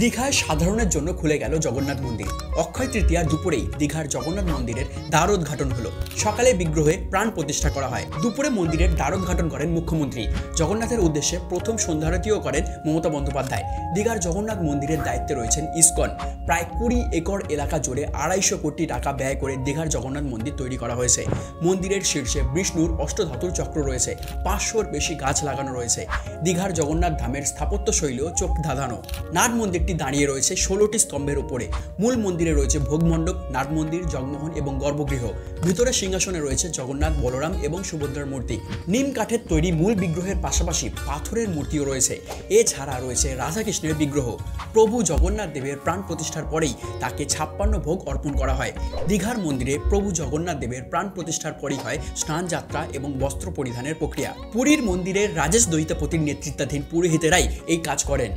দীঘায় সাধারণের জন্য খুলে গেল জগন্নাথ মন্দির। অক্ষয় তৃতীয়ার দুপুরেই দীঘার জগন্নাথ মন্দিরের দ্বারোদ্ঘাটন হলো। সকালে বিগ্রহে প্রাণ প্রতিষ্ঠা করা হয়। দুপুরে মন্দিরের দ্বারোদ্ঘাটন করেন মুখ্যমন্ত্রী। জগন্নাথের উদ্দেশ্যে প্রথম সন্ধ্যারতিও করেন মমতা বন্দ্যোপাধ্যায়। দীঘার জগন্নাথ মন্দিরের দায়িত্বে রয়েছেন ইসকন। প্রায় 20 একর এলাকা জুড়ে 250 কোটি টাকা ব্যয় করে দীঘার জগন্নাথ মন্দির তৈরি করা হয়েছে। মন্দিরের শীর্ষে বিষ্ণুর অষ্টধাতুর চক্র রয়েছে। 500-র বেশি গাছ লাগানো রয়েছে। দীঘার জগন্নাথ ধামের স্থাপত্য শৈলীও চোখ ধাঁধানো। নাট মন্দিরটি দাঁড়িয়ে রয়েছে 16টি স্তম্ভের উপরে। মূল মন্দিরে রয়েছে ভোগমণ্ডপ, নাট মন্দির, জগমোহন এবং গর্ভগৃহ। ভিতরে সিংহাসনে রয়েছে জগন্নাথ, বলরাম এবং সুভদ্রার মূর্তি। নিম কাঠের তৈরি মূল বিগ্রহের পাশাপাশি পাথরের মূর্তিও রয়েছে। এছাড়া রয়েছে রাধাকৃষ্ণের বিগ্রহ। প্রভু জগন্নাথ দেবের প্রাণ প্রতিষ্ঠার পরেই তাকে 56 ভোগ অর্পণ করা হয়। দীঘার মন্দিরে প্রভু জগন্নাথ দেবের প্রাণ প্রতিষ্ঠার পরেই হয় স্নান যাত্রা এবং বস্ত্র পরিধানের প্রক্রিয়া। পুরীর মন্দিরের রাজেশ দৈতাপতির নেতৃত্বাধীন পুরোহিতেরাই এই কাজ করেন।